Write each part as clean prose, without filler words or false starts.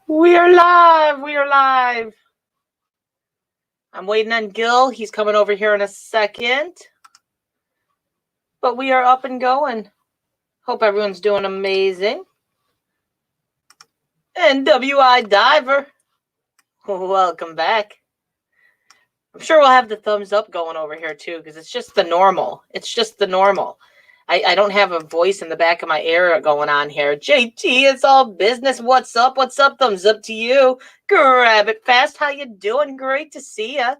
We are live. We are live. I'm waiting on Gil. He's coming over here in a second. But we are up and going. Hope everyone's doing amazing. NWI Diver. Welcome back. I'm sure we'll have the thumbs up going over here too, because it's just the normal. It's just the normal. I don't have a voice in the back of my ear going on here. JT, it's all business. What's up? What's up? Thumbs up to you. Grab it fast. How you doing? Great to see ya.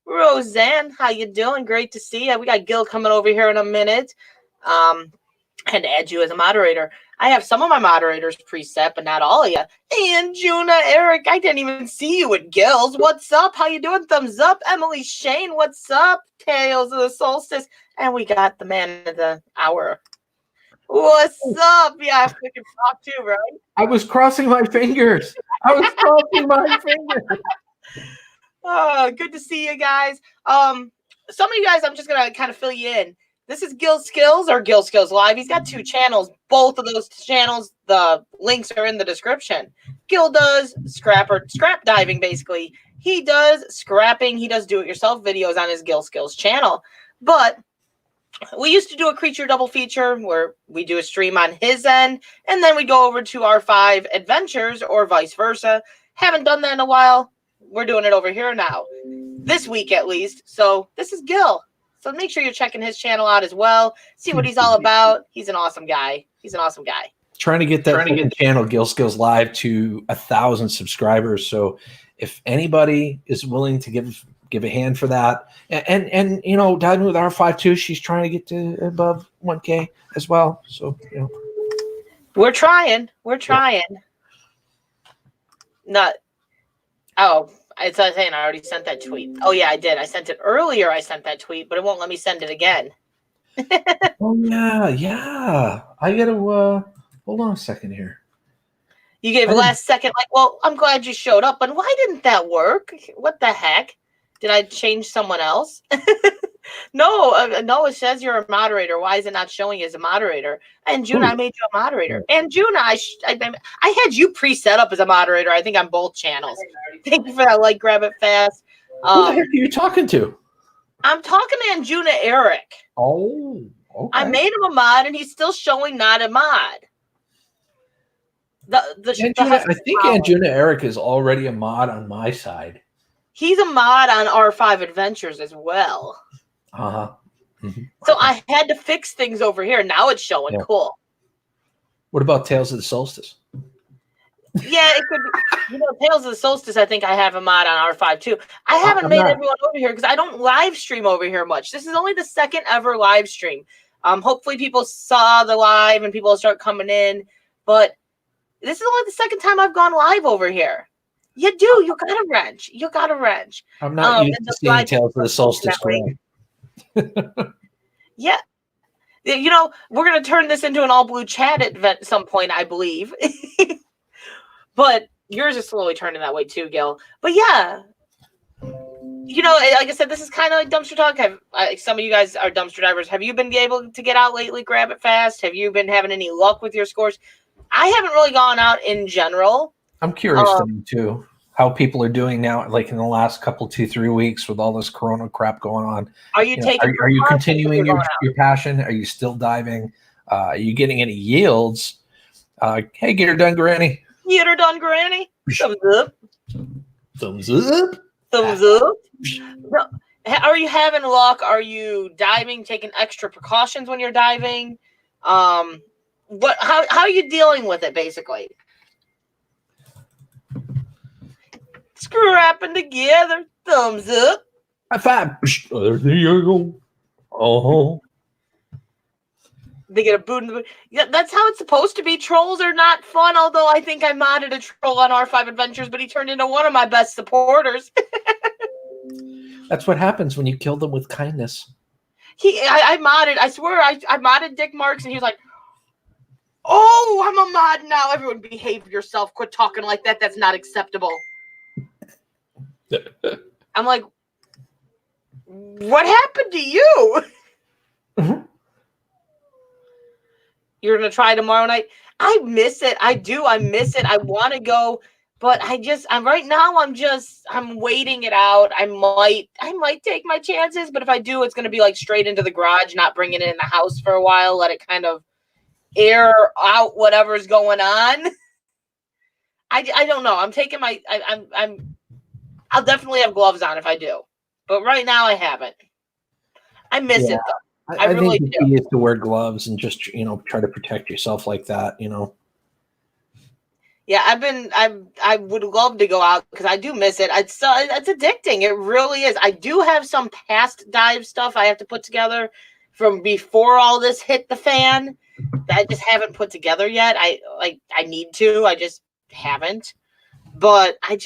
Roseanne, how you doing? Great to see you. We got Gil coming over here in a minute. And add you as a moderator. I have some of my moderators preset, but not all of you. And Juna, Eric, I didn't even see you at Gil's. What's up? How you doing? Thumbs up. Emily Shane, what's up? Tales of the Solstice. And we got the man of the hour. What's up? Yeah, we can talk too, right? I was crossing my fingers. Oh, good to see you guys. Some of you guys, I'm just going to kind of fill you in. This is Gil Skills or Gil Skills Live. He's got two channels. Both of those channels, the links are in the description. Gil does scrap diving, basically. He does scrapping. He does do-it-yourself videos on his Gil Skills channel. But we used to do a creature double feature where we do a stream on his end, and then we go over to our 5 adventures or vice versa. Haven't done that in a while. We're doing it over here now. This week, at least. So this is Gil. So make sure you're checking his channel out as well. See what he's all about. He's an awesome guy. He's an awesome guy. Trying to get that channel, Gil Skills Live, to 1,000 subscribers. So if anybody is willing to give a hand for that, and you know, diving with R52, she's trying to get to above 1K as well. So you know, we're trying. We're trying. Yeah. It's not saying I already sent that tweet. Oh, yeah, I did. I sent it earlier. I sent that tweet, but it won't let me send it again. Oh, yeah. I got to hold on a second here. You gave a last second, like, well, I'm glad you showed up. But why didn't that work? What the heck? Did I change someone else? No, it says you're a moderator. Why is it not showing you as a moderator? And Juna, I made you a moderator. And Juna, I had you pre-set up as a moderator, I think, on both channels. Thank you for that. Like, grab it fast. Who the heck are you talking to? I'm talking to Anjuna Eric. Oh, okay. I made him a mod, and he's still showing not a mod. I think Anjuna Eric is already a mod on my side. He's a mod on R5 Adventures as well. Uh-huh. Mm-hmm. So I had to fix things over here. Now it's showing. Yeah. Cool. What about Tales of the Solstice? Yeah, it could be. You know, Tales of the Solstice, I think I have a mod on R5 too. I haven't made everyone over here because I don't live stream over here much. This is only the second ever live stream. Hopefully people saw the live and people will start coming in. But this is only the second time I've gone live over here. You do. You got a wrench. You got a wrench. I'm not used to seeing Tales of the Solstice. Yeah. You know, we're going to turn this into an all-blue chat at some point, I believe. But yours is slowly turning that way too, Gil. But yeah, you know, like I said, this is kind of like dumpster talk. Some of you guys are dumpster divers. Have you been able to get out lately, grab it fast? Have you been having any luck with your scores? I haven't really gone out in general. I'm curious too, how people are doing now, like in the last couple, 2-3 weeks with all this Corona crap going on. Are you taking? Are you continuing your passion? Are you still diving? Are you getting any yields? Hey, get her done, Granny. Get her done, Granny. Thumbs up. Thumbs up. Thumbs up. Are you having luck? Are you diving, taking extra precautions when you're diving? How are you dealing with it, basically? Scrapping together. Thumbs up. High five. There you go. Oh. They get a boot in the boot. Yeah, that's how it's supposed to be. Trolls are not fun, although I think I modded a troll on R5 Adventures, but he turned into one of my best supporters. That's what happens when you kill them with kindness. I swear, I modded Dick Marks, and he was like, oh, I'm a mod now. Everyone behave yourself. Quit talking like that. That's not acceptable. I'm like, what happened to you? Mm-hmm. You're going to try tomorrow night? I miss it. I do. I miss it. I want to go. But I'm right now. I'm waiting it out. I might take my chances, but if I do, it's going to be like straight into the garage, not bringing it in the house for a while. Let it kind of air out whatever's going on. I don't know. I'm taking my. I'll definitely have gloves on if I do, but right now I haven't. I miss it though. I really think the key is to wear gloves and just try to protect yourself like that. Yeah, I would love to go out because I do miss it. It's addicting. It really is. I do have some past dive stuff I have to put together from before all this hit the fan that I just haven't put together yet. I need to. I just haven't. But I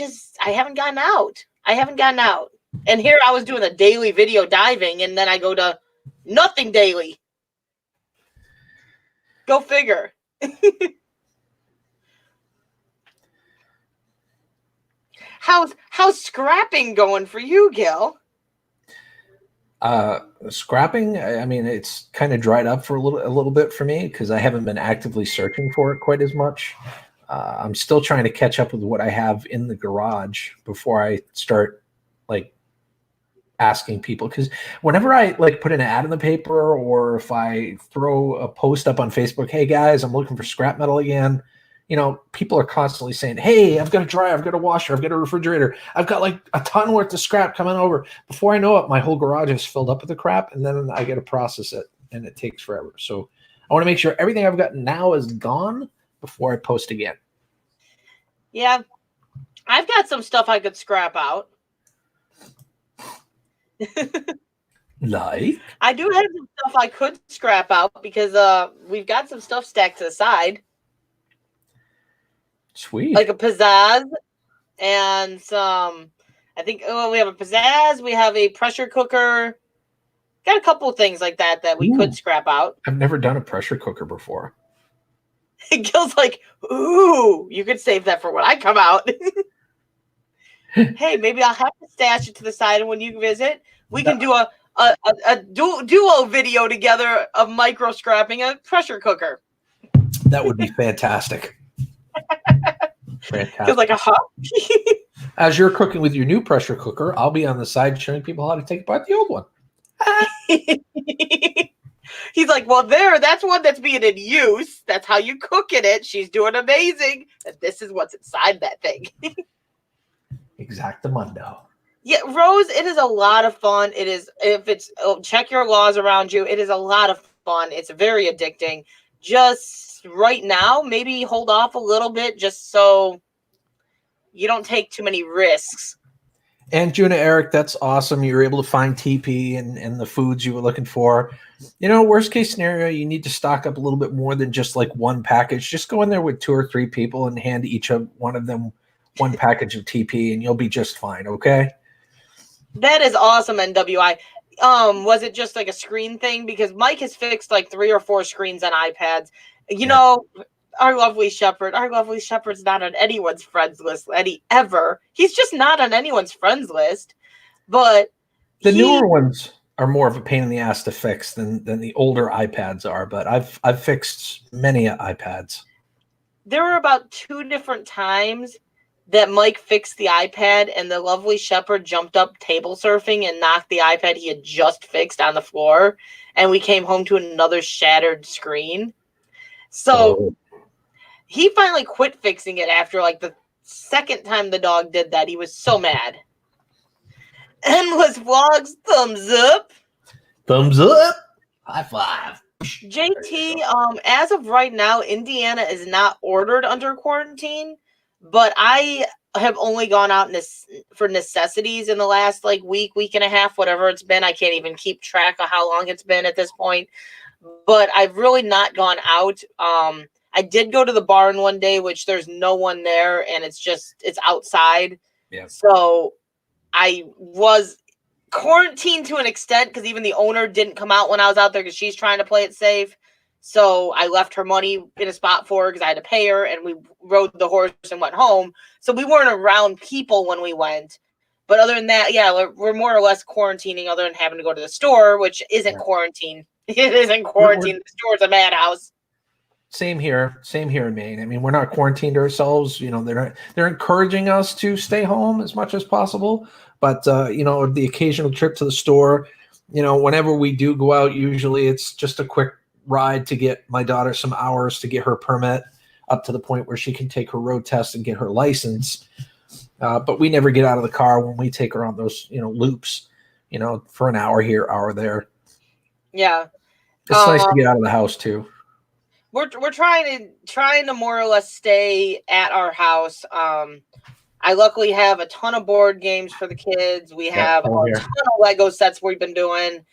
haven't gotten out. I haven't gotten out. And here I was doing a daily video diving, and then I go to nothing daily. Go figure. How's scrapping going for you, Gil? Scrapping, I mean, it's kind of dried up for a little bit for me because I haven't been actively searching for it quite as much. I'm still trying to catch up with what I have in the garage before I start like asking people, because whenever I like put an ad in the paper or if I throw a post up on Facebook, hey guys, I'm looking for scrap metal again, people are constantly saying, hey, I've got a dryer, I've got a washer, I've got a refrigerator, I've got like a ton worth of scrap coming over. Before I know it, my whole garage is filled up with the crap, and then I got to process it, and it takes forever. So I want to make sure everything I've got now is gone before I post again. Yeah, I've got some stuff I could scrap out. Like? I do have some stuff I could scrap out because we've got some stuff stacked to the side. Sweet. Like a pizzazz and some, I think we have a pizzazz, we have a pressure cooker. Got a couple of things like that we could scrap out. I've never done a pressure cooker before. Gil's like, ooh, you could save that for when I come out. Hey, maybe I'll have to stash it to the side, and when you visit, we can do a duo video together of micro scrapping a pressure cooker. That would be fantastic. Fantastic. Like As you're cooking with your new pressure cooker, I'll be on the side showing people how to take apart the old one. He's like, well, that's one that's being in use. That's how you cook in it. She's doing amazing. And this is what's inside that thing. Exactamundo. Yeah, Rose, it is a lot of fun. It is, check your laws around you. It is a lot of fun. It's very addicting. Just right now, maybe hold off a little bit just so you don't take too many risks. And Juna, Eric, that's awesome. You were able to find TP and the foods you were looking for. Worst case scenario, you need to stock up a little bit more than just like one package. Just go in there with 2 or 3 people and hand each of one of them one package of TP, and you'll be just fine. Okay. That is awesome, NWI. Was it just like a screen thing? Because Mike has fixed like 3 or 4 screens on iPads. Our lovely shepherd's not on anyone's friends list ever. He's just not on anyone's friends list. But the newer ones are more of a pain in the ass to fix than the older iPads are. But I've fixed many iPads. There were about 2 different times that Mike fixed the iPad, and the lovely shepherd jumped up table surfing and knocked the iPad he had just fixed on the floor, and we came home to another shattered screen. So he finally quit fixing it after like the second time the dog did that. He was so mad. Endless Vlogs, thumbs up. Thumbs up. High five. JT, as of right now, Indiana is not ordered under quarantine, but I have only gone out for necessities in the last like week and a half, whatever it's been. I can't even keep track of how long it's been at this point, but I've really not gone out. I did go to the barn one day, which there's no one there, and it's outside. Yeah. So I was quarantined to an extent because even the owner didn't come out when I was out there because she's trying to play it safe. So I left her money in a spot for her because I had to pay her, and we rode the horse and went home. So we weren't around people when we went. But other than that, yeah, we're more or less quarantining other than having to go to the store, which isn't quarantine. It isn't quarantine. The store's a madhouse. Same here. Same here in Maine. I mean, we're not quarantined ourselves. You know, they're encouraging us to stay home as much as possible. But you know, the occasional trip to the store. You know, whenever we do go out, usually it's just a quick ride to get my daughter some hours to get her permit up to the point where she can take her road test and get her license. But we never get out of the car when we take her on those, you know, loops, you know, for an hour here, hour there. Yeah. It's nice to get out of the house too. We're trying to more or less stay at our house. I luckily have a ton of board games for the kids. We have a ton of Lego sets we've been doing.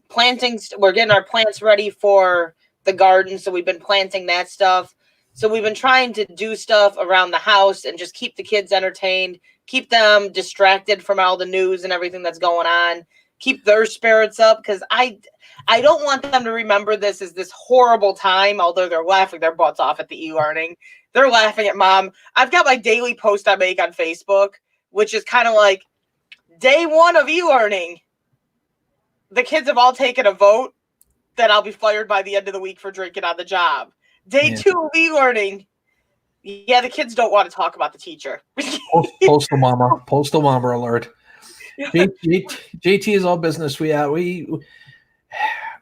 Plantings, we're getting our plants ready for the garden, so we've been planting that stuff. So we've been trying to do stuff around the house and just keep the kids entertained, keep them distracted from all the news and everything that's going on, keep their spirits up, because I don't want them to remember this as this horrible time, although they're laughing their butts off at the e-learning. They're laughing at Mom. I've got my daily post I make on Facebook, which is kind of like, day one of e-learning. The kids have all taken a vote that I'll be fired by the end of the week for drinking on the job. Day two of e-learning. Yeah, the kids don't want to talk about the teacher. Postal mama alert. JT is all business. We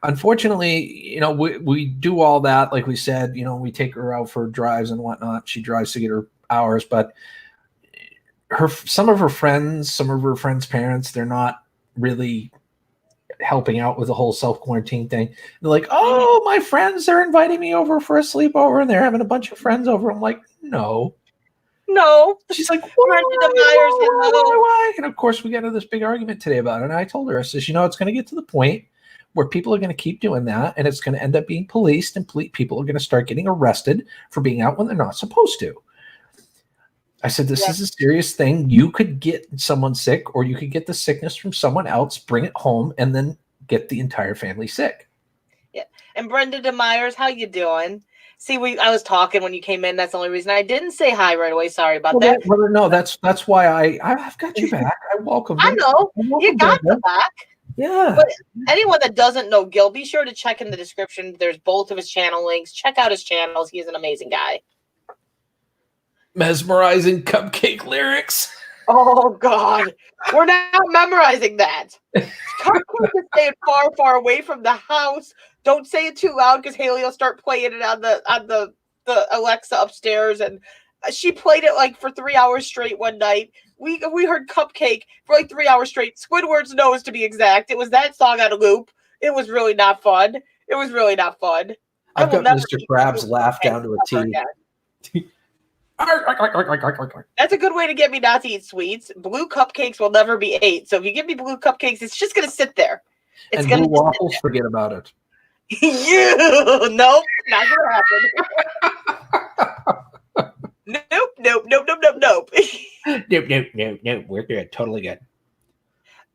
unfortunately, you know, we do all that. Like we said, you know, we take her out for drives and whatnot. She drives to get her hours, but some of her friends' parents, they're not really helping out with the whole self-quarantine thing. They're like, oh, my friends are inviting me over for a sleepover and they're having a bunch of friends over. I'm like, no. She's like, why? And of course we got into this big argument today about it. And I told her, I says, you know, it's going to get to the point where people are going to keep doing that and it's going to end up being policed and people are going to start getting arrested for being out when they're not supposed to. I said, this is a serious thing. You could get someone sick or you could get the sickness from someone else, bring it home, and then get the entire family sick. Yeah. And Brenda DeMyers, how you doing? See, I was talking when you came in. That's the only reason I didn't say hi right away. Sorry about that. Well, no, that's why I've got you back. I welcome you. I know. You got the back. Yeah. But anyone that doesn't know Gil, be sure to check in the description. There's both of his channel links. Check out his channels. He's an amazing guy. Mesmerizing cupcake lyrics. Oh God, we're not memorizing that. Cupcake is staying far, far away from the house. Don't say it too loud because Haley will start playing it on the Alexa upstairs, and she played it like for 3 hours straight one night. We heard Cupcake for like 3 hours straight. Squidward's Nose to be exact. It was that song on a loop. It was really not fun. I've got Mr. Krabs' laugh down to a T. That's a good way to get me not to eat sweets. Blue cupcakes will never be ate. So if you give me blue cupcakes, it's just going to sit there. It's and blue waffles, forget about it. Nope, not going to happen. Nope. Nope. We're good. Totally good.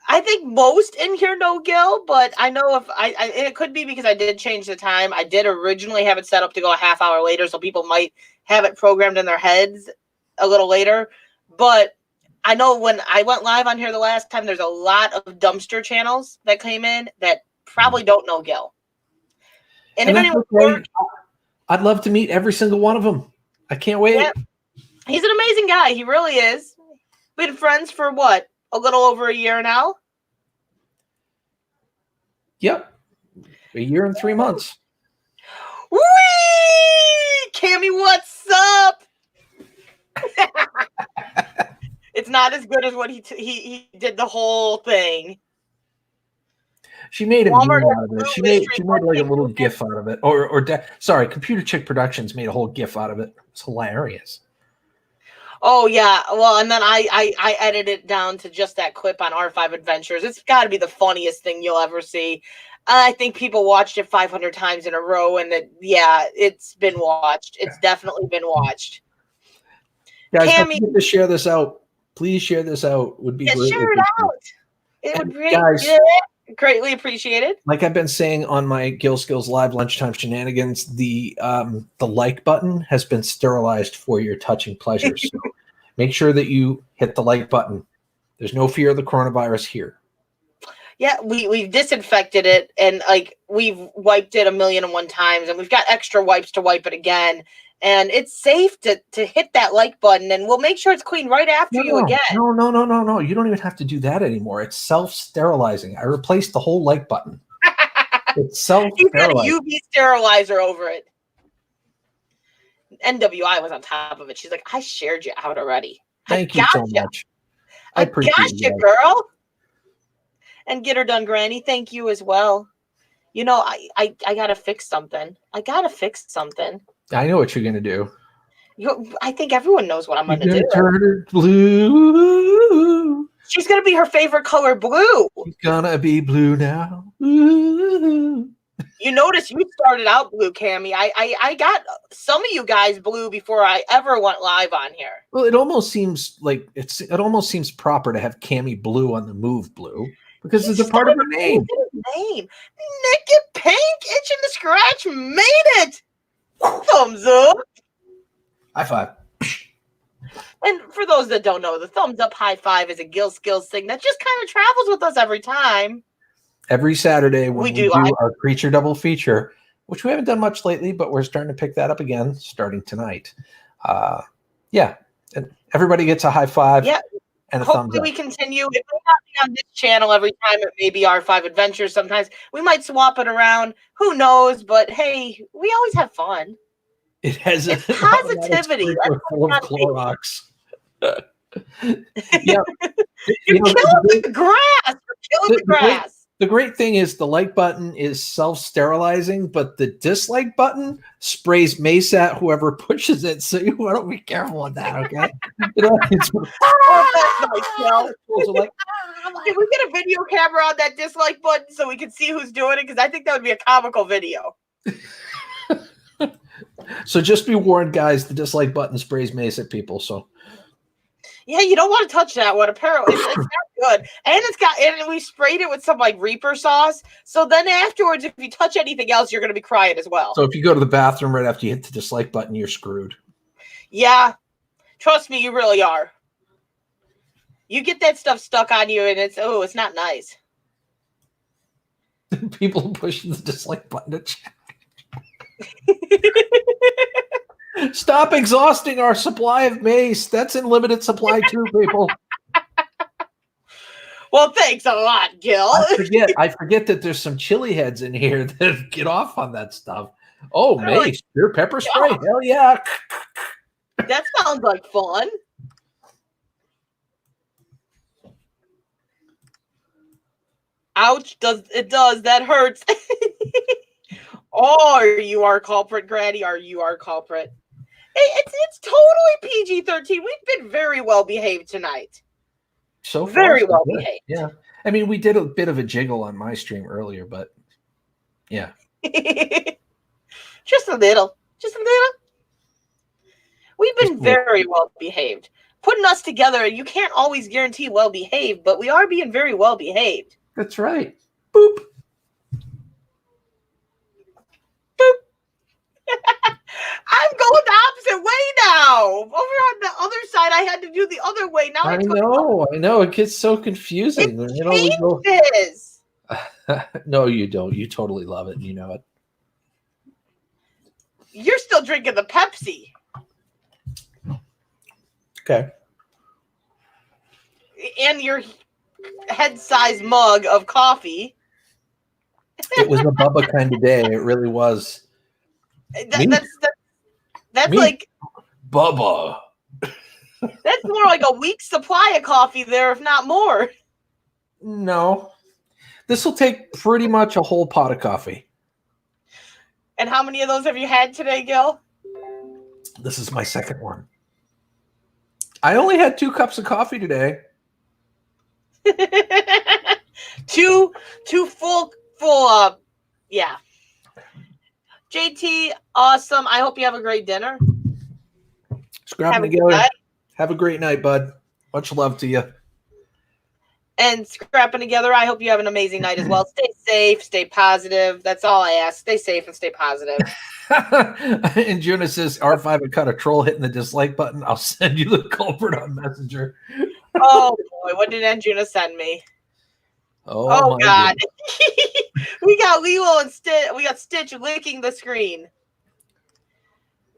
I think most in here know Gil, but I know if it could be because I did change the time. I did originally have it set up to go a half hour later, so people might have it programmed in their heads a little later. But I know when I went live on here the last time, there's a lot of dumpster channels that came in that probably don't know Gil. And if anyone, I'd love to meet every single one of them. I can't wait. Yeah. He's an amazing guy. He really is. We've been friends for what? A little over a year now? Yep. A year and 3 months. Whee! Cammy, what's up? It's not as good as what he did the whole thing. She made a meme out of it. She made like a little GIF out of it. Sorry, Computer Chick Productions made a whole GIF out of it. It's hilarious. Oh yeah, well, and then I edited it down to just that clip on R5 Adventures. It's got to be the funniest thing you'll ever see. I think people watched it 500 times in a row, and it's been watched. It's definitely been watched. Guys, don't forget to share this out. Please share this out. Would be great. Share it out. It would be greatly appreciated. Like I've been saying on my Gil Skillz Live lunchtime shenanigans, the like button has been sterilized for your touching pleasure. So make sure that you hit the like button. There's no fear of the coronavirus here. Yeah, we've disinfected it, and like we've wiped it 1,000,001 times, and we've got extra wipes to wipe it again. And it's safe to hit that like button, and we'll make sure it's clean right after you again. No. You don't even have to do that anymore. It's self-sterilizing. I replaced the whole like button. It's He's got a self-sterilizing. UV sterilizer over it. NWI was on top of it. She's like, I shared you out already. Thank you so much. I appreciate gotcha, you, girl. And get her done, Granny. Thank you as well. You know, I gotta fix something. I know what you're gonna do. I think everyone knows what I'm gonna do. Turn it blue. She's gonna be her favorite color, blue. She's gonna be blue now. Ooh. You notice you started out blue, Cammy. I got some of you guys blue before I ever went live on here. Well, it almost seems like it almost seems proper to have Cammy Blue on the move blue because it's a part of her name. Naked Pink, Itching to Scratch made it. Thumbs up. High five. And for those that don't know, the thumbs up high five is a skillz thing that just kind of travels with us every time. Every Saturday when we do our creature double feature, which we haven't done much lately, but we're starting to pick that up again starting tonight. Yeah. And everybody gets a high five and a thumbs up. Hopefully we continue. It may not be on this channel every time. It may be R5 Adventures sometimes. We might swap it around. Who knows? But hey, we always have fun. It has it's positivity. Full of Clorox. Yeah. You're killing the grass. You're killing the grass. The great thing is the like button is self-sterilizing, but the dislike button sprays mace at whoever pushes it. So you want to be careful with that, okay? Like, can we get a video camera on that dislike button so we can see who's doing it? Because I think that would be a comical video. So just be warned, guys. The dislike button sprays mace at people. So. Yeah, you don't want to touch that one. Apparently, it's not good. And we sprayed it with some like Reaper sauce. So then afterwards, if you touch anything else, you're going to be crying as well. So if you go to the bathroom right after you hit the dislike button, you're screwed. Yeah, trust me, you really are. You get that stuff stuck on you, and it's not nice. People pushing the dislike button to check. Stop exhausting our supply of mace. That's in limited supply too, people. Well, thanks a lot, Gil. I forget that there's some chili heads in here that get off on that stuff. Oh, mace, pure pepper spray. Yeah. Hell yeah. That sounds like fun. Ouch, it does. That hurts. Oh, you are culprit, Granny. You are culprit. It's totally PG-13. We've been very well behaved tonight. So far, very well behaved. Yeah. I mean, we did a bit of a jiggle on my stream earlier, but yeah. Just a little. We've been very well behaved. Putting us together, you can't always guarantee well behaved, but we are being very well behaved. That's right. Boop. Boop. I'm going the opposite way now. Over on the other side, I had to do the other way. Now I know. It gets so confusing. It changes. No, you don't. You totally love it. You know it. You're still drinking the Pepsi. Okay. And your head-sized mug of coffee. It was a Bubba kind of day. It really was. That's like Bubba. That's more like a week's supply of coffee there, if not more. No. This will take pretty much a whole pot of coffee. And how many of those have you had today, Gil? This is my second one. I only had 2 cups of coffee today. two full yeah. JT, awesome. I hope you have a great dinner. Scrapping together. Have a great night, bud. Much love to you. And scrapping together, I hope you have an amazing night as well. Stay safe, stay positive. That's all I ask. Stay safe and stay positive. And Juna says, R5 had caught a troll hitting the dislike button. I'll send you the culprit on Messenger. Oh, boy. What did Anjuna send me? Oh my God. goodness. We got Lilo and Stitch. We got Stitch licking the screen.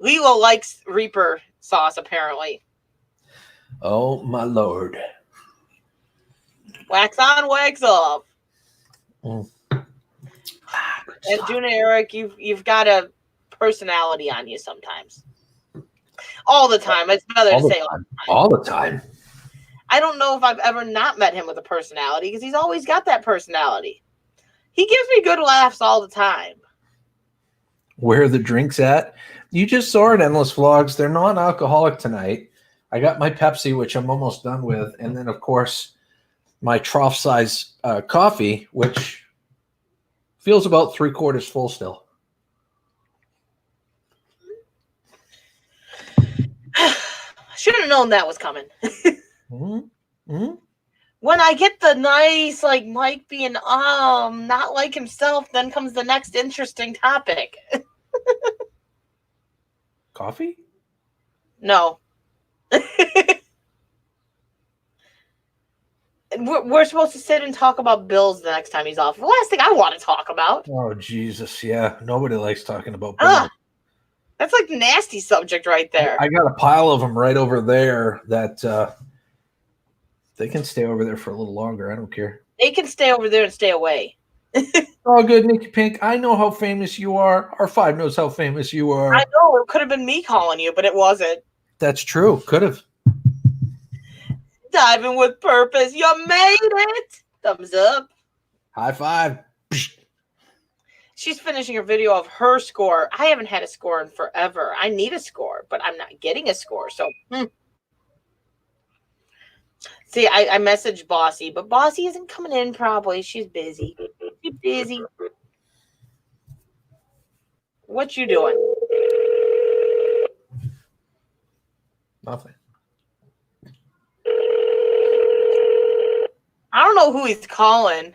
Lilo likes Reaper sauce, apparently. Oh my Lord. Wax on, wax off. Mm. And Juna Eric, you've got a personality on you sometimes. All the time. It's better to say all the time. I don't know if I've ever not met him with a personality because he's always got that personality. He gives me good laughs all the time. Where are the drinks at? You just saw it, Endless Vlogs. They're non-alcoholic tonight. I got my Pepsi, which I'm almost done with. And then, of course, my trough size coffee, which feels about 3/4 full still. Should have known that was coming. Mm-hmm. When I get the nice, like Mike being not like himself, then comes the next interesting topic. Coffee? No. We're supposed to sit and talk about bills the next time he's off. The last thing I want to talk about. Oh, Jesus. Yeah. Nobody likes talking about bills. That's like a nasty subject right there. I got a pile of them right over there that they can stay over there for a little longer. I don't care. They can stay over there and stay away. Oh, good, Nikki Pink. I know how famous you are. R5 knows how famous you are. I know. It could have been me calling you, but it wasn't. That's true. Could have. Diving with purpose. You made it. Thumbs up. High five. She's finishing her video of her score. I haven't had a score in forever. I need a score, but I'm not getting a score. So, See, I messaged Bossy, but Bossy isn't coming in probably. She's busy. She's busy. What you doing? Nothing. I don't know who he's calling.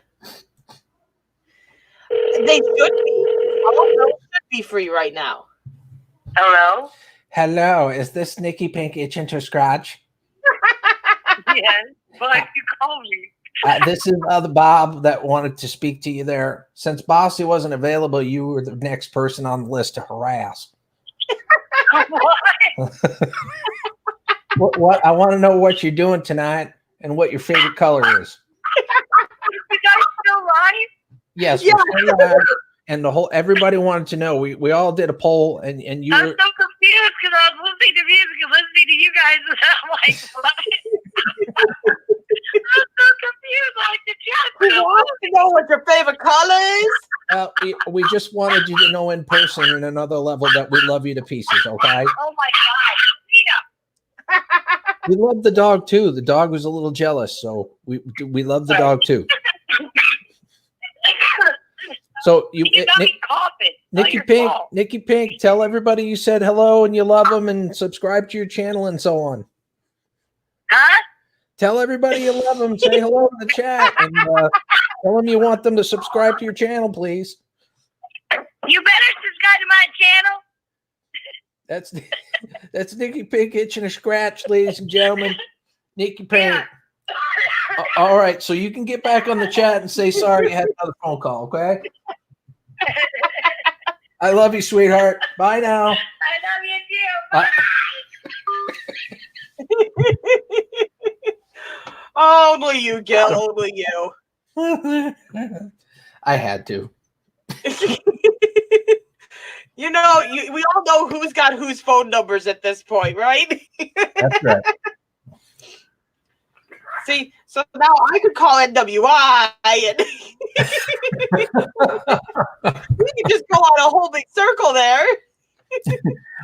They should be. All those should be free right now. Hello? Hello. Is this Nikki Pink itching to scratch? Yes, but you called me. This is the Bob that wanted to speak to you there. Since Bossy wasn't available, you were the next person on the list to harass. What? What? I want to know what you're doing tonight and what your favorite color is. You guys still live? Yes, Yeah. we're still live, and everybody wanted to know. We all did a poll, and you I'm were. so confused because I was listening to music and listening to you guys, and I'm like, what? I'm so confused. Like the We chat. want to know what your favorite color is. We just wanted you to know in person and another level that we love you to pieces. Okay. Oh my God, We love the dog too. The dog was a little jealous, so we love the dog too. Nina. So You got me coughing. Nikki Pink, tell everybody you said hello and you love them and subscribe to your channel and so on. Huh? Tell everybody you love them. Say hello in the chat and tell them you want them to subscribe to your channel, please. You better subscribe to my channel. That's Nikki Pink itching a scratch, ladies and gentlemen. Nikki Pink. Yeah. All right, so you can get back on the chat and say sorry you had another phone call, okay? I love you, sweetheart. Bye now. I love you too. Bye. Only you, Gil. Only you. I had to. You know, we all know who's got whose phone numbers at this point, right? That's right. See, so now I could call NWI and we could just go on a whole big circle there.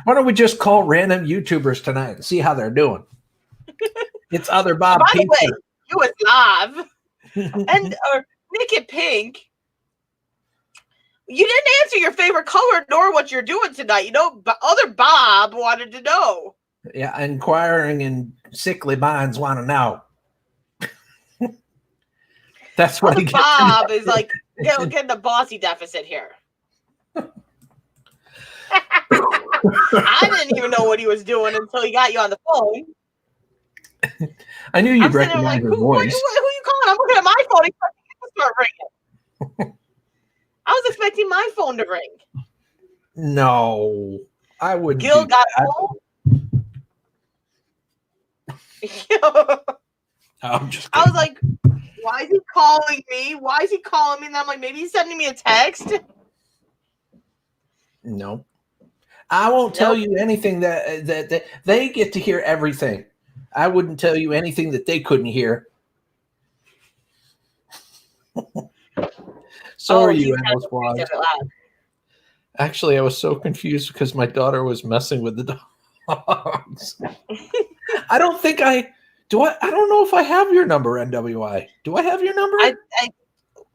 Why don't we just call random YouTubers tonight and see how they're doing? It's other Bob. By the Pizza. way, you was live. And Nikki Pink, you didn't answer your favorite color nor what you're doing tonight. You know, other Bob wanted to know. Yeah, inquiring and sickly minds want to know. That's what Other he gets. Bob is like getting the bossy deficit here. I didn't even know what he was doing until he got you on the phone. I knew you'd I'm sitting there recognize like, her who voice. you calling? I'm looking at my phone. He's like, start ringing. I was expecting my phone to ring. No, I wouldn't. Gil do got that. home. I'm just I kidding. was like, why is he calling me? Why is he calling me? And I'm like, maybe he's sending me a text. No, I won't tell Nope. you anything that they get to hear everything. I wouldn't tell you anything that they couldn't hear. So are you, Endless Vlogs. said it loud. Actually, I was so confused because my daughter was messing with the dogs. I don't think I do. I don't know if I have your number, NWI. Do I have your number?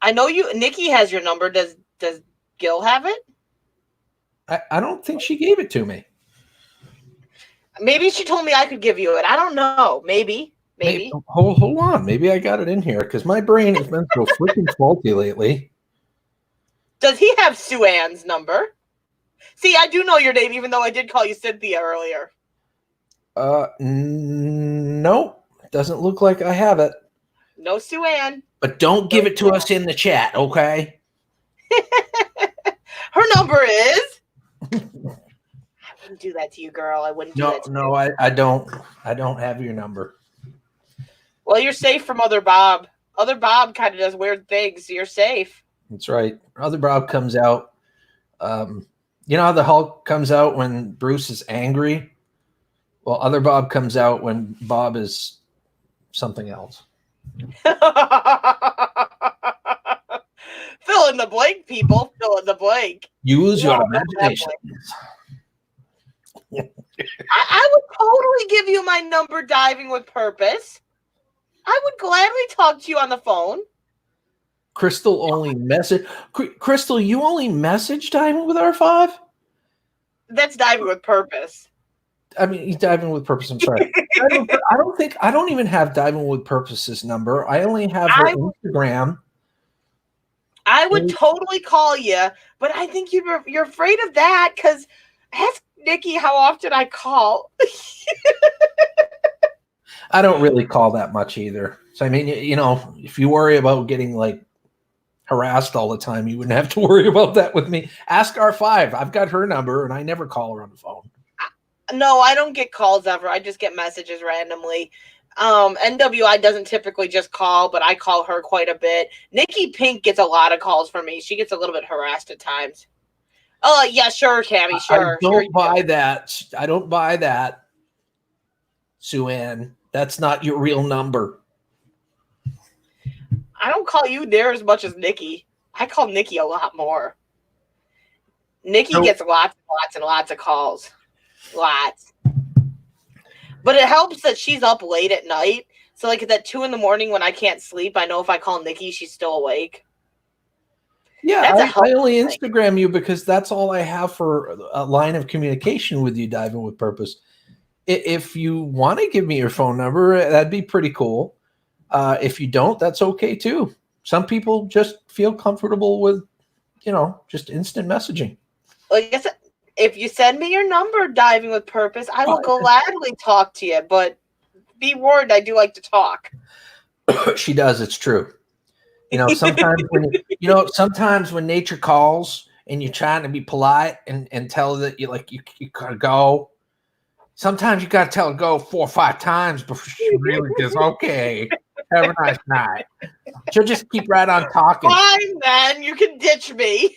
I know you. Nikki has your number. Does Gil have it? I don't think she gave it to me. Maybe she told me I could give you it. I don't know. Maybe. Hold on. Maybe I got it in here because my brain has been so freaking faulty lately. Does he have Sue Ann's number? See, I do know your name, even though I did call you Cynthia earlier. Nope. Doesn't look like I have it. No Sue Ann. But don't give it to us in the chat, okay? Her number is. I wouldn't do that to you, girl. I wouldn't do that to you. I don't. I don't have your number. Well, you're safe from Other Bob. Other Bob kind of does weird things, so you're safe. That's right. Other Bob comes out. You know how the Hulk comes out when Bruce is angry? Well, Other Bob comes out when Bob is something else. Fill in the blank, people. Fill in the blank. Use your imagination. I would totally give you my number, Diving with Purpose. I would gladly talk to you on the phone. Crystal only message. Crystal, you only message Diving with R5? That's Diving with Purpose. I mean, he's Diving with Purpose. I'm sorry. I don't even have Diving with Purpose's number. I only have her Instagram. I would totally call you, but I think you're afraid of that because ask Nikki how often I call. I don't really call that much either. So, I mean, you know, if you worry about getting like harassed all the time, you wouldn't have to worry about that with me. Ask R5. I've got her number and I never call her on the phone. No, I don't get calls ever. I just get messages randomly. NWI doesn't typically just call, but I call her quite a bit. Nikki Pink gets a lot of calls from me. She gets a little bit harassed at times. Oh, yeah, sure, Tammy, sure. I don't buy that. I don't buy that, Sue Ann. That's not your real number. I don't call you near as much as Nikki. I call Nikki a lot more. Nikki gets lots and lots and lots of calls. Lots. But it helps that she's up late at night. So like at 2 a.m. when I can't sleep, I know if I call Nikki, she's still awake. Yeah, I only Instagram you because that's all I have for a line of communication with you, Diving with Purpose. If you want to give me your phone number, that'd be pretty cool. If you don't, that's okay too. Some people just feel comfortable with, you know, just instant messaging. Like I said, if you send me your number, Diving with Purpose, I will gladly talk to you. But be warned, I do like to talk. She does. It's true. You know, sometimes when nature calls and you're trying to be polite and tell that you gotta go. Sometimes you gotta tell her go 4 or 5 times before she really says, okay, have a nice night. She'll just keep right on talking. Fine, then. You can ditch me.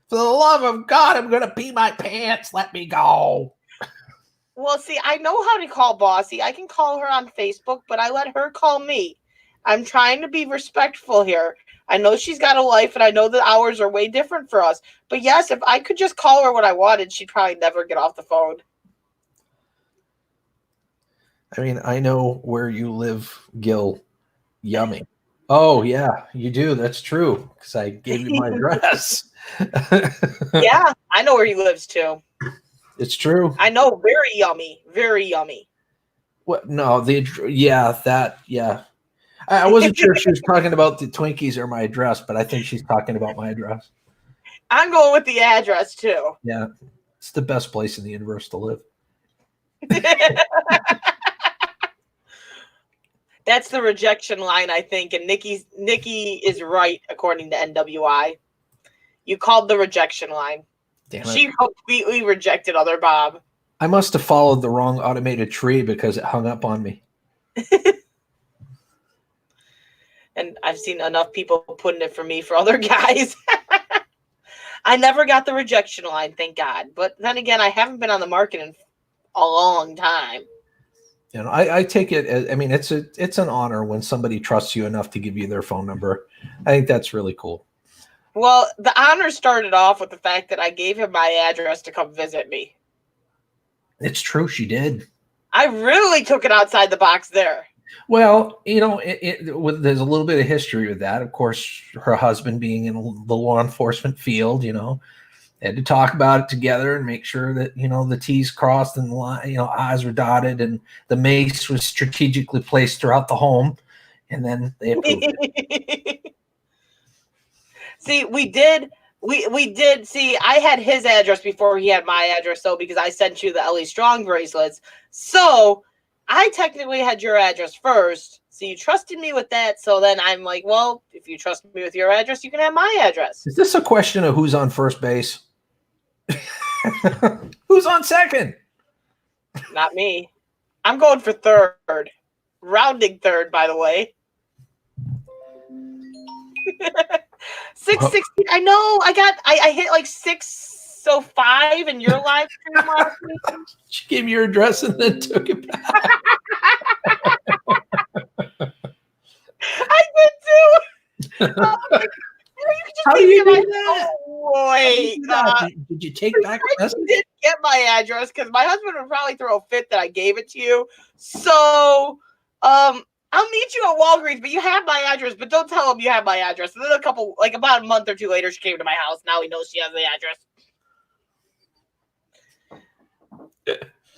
For the love of God, I'm going to pee my pants. Let me go. Well, see, I know how to call Bossy. I can call her on Facebook, but I let her call me. I'm trying to be respectful here. I know she's got a life, and I know the hours are way different for us. But yes, if I could just call her what I wanted, she'd probably never get off the phone. I mean, I know where you live, Gil. Yummy. Oh, yeah, you do. That's true, because I gave you my address. Yeah, I know where he lives, too. It's true. I know. Very yummy. Very yummy. What? No, yeah. I wasn't sure if she was talking about the Twinkies or my address, but I think she's talking about my address. I'm going with the address, too. Yeah, it's the best place in the universe to live. That's the rejection line, I think, and Nikki is right according to NWI. You called the rejection line. Damn it. She completely rejected other Bob. I must have followed the wrong automated tree because it hung up on me. And I've seen enough people putting it for me for other guys. I never got the rejection line, thank God. But then again, I haven't been on the market in a long time. You know, I take it as, I mean, it's an honor when somebody trusts you enough to give you their phone number. I think that's really cool. Well, the honor started off with the fact that I gave him my address to come visit me. It's true, she did. I really took it outside the box there. Well, you know, there's a little bit of history with that. Of course, her husband being in the law enforcement field, you know, had to talk about it together and make sure that, you know, the T's crossed and the line, you know, I's were dotted and the mace was strategically placed throughout the home. And then they approved it. See, we did see, I had his address before he had my address, though, because I sent you the Ellie Strong bracelets. So I technically had your address first. So you trusted me with that. So then I'm like, well, if you trust me with your address, you can have my address. Is this a question of who's on first base? Who's on second? Not me. I'm going for third. Rounding third, by the way. 616. I know. I hit like 605 in your live stream last week. She gave me your address and then took it back. I did too. How do you do that? Oh, wait. Did you take back the message? I didn't get my address because my husband would probably throw a fit that I gave it to you. So, I'll meet you at Walgreens, but you have my address, but don't tell him you have my address. And then about a month or two later, she came to my house. Now he knows she has the address.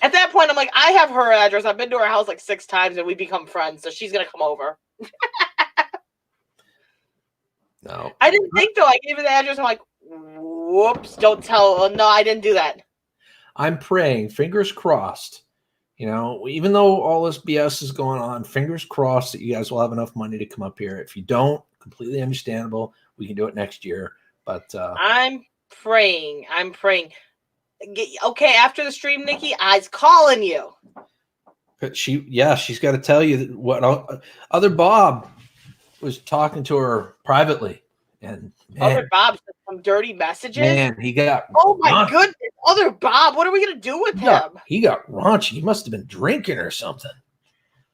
At that point, I'm like, I have her address. I've been to her house like 6 times and we become friends. So she's going to come over. No. I didn't think, though. I gave her the address. I'm like, whoops, don't tell. Oh, no, I didn't do that. I'm praying, fingers crossed. You know, even though all this BS is going on, fingers crossed that you guys will have enough money to come up here. If you don't, completely understandable. We can do it next year. But I'm praying. Okay, after the stream, Nikki, I's calling you. But she's got to tell you what other Bob was talking to her privately, and Other Bob sent some dirty messages. Man, he got oh my goodness, other Bob. What are we gonna do with him? He got raunchy. He must have been drinking or something.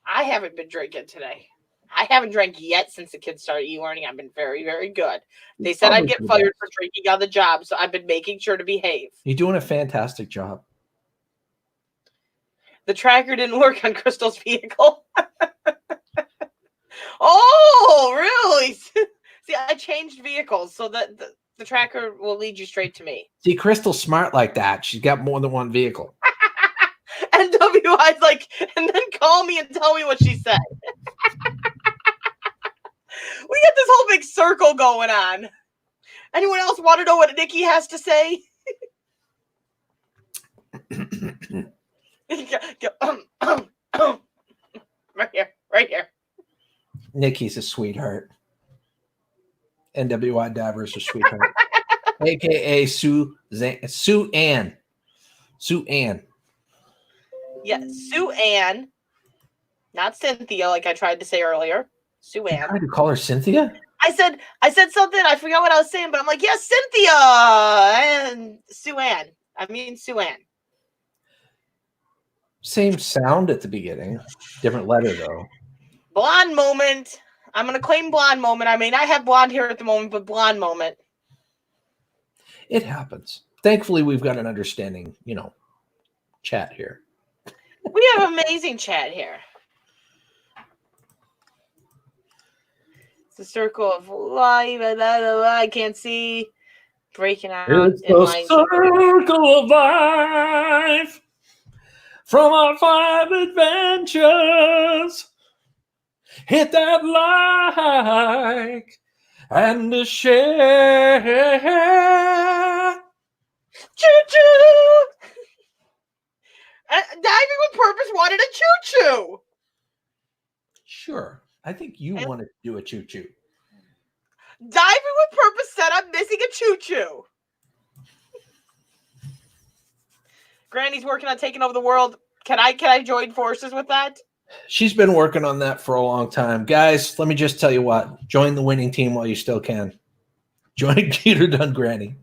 I haven't been drinking today. I haven't drank yet since the kids started e-learning. I've been very, very good. They said I'd get fired for drinking on the job, so I've been making sure to behave. You're doing a fantastic job. The tracker didn't work on Crystal's vehicle. Oh, really? See, I changed vehicles so that the tracker will lead you straight to me. See, Crystal's smart like that. She's got more than one vehicle. And WI's like, and then call me and tell me what she said. We got this whole big circle going on. Anyone else want to know what Nikki has to say? Right here. Nikki's a sweetheart. NWI Diver's a sweetheart. AKA Sue Ann. Sue Ann. Yeah, Sue Ann. Not Cynthia, like I tried to say earlier. Sue Ann. You tried to call her Cynthia? I said something. I forgot what I was saying, but I'm like, yes, Cynthia and Sue Ann. I mean, Sue Ann. Same sound at the beginning. Different letter, though. Blonde moment. I'm going to claim blonde moment. I mean, I have blonde hair at the moment, but blonde moment. It happens. Thankfully, we've got an understanding, chat here. We have amazing chat here. It's a circle of life. I can't see. Breaking out. It's a circle of life from our 5 adventures. Hit that like and a share. Choo-choo! Diving with Purpose wanted a choo-choo. Sure. I think you And- wanted to do a choo-choo. Diving with Purpose said I'm missing a choo-choo. Granny's working on taking over the world. Can I join forces with that? She's been working on that for a long time. Guys, let me just tell you what. Join the winning team while you still can. Join Peter Dunn Granny.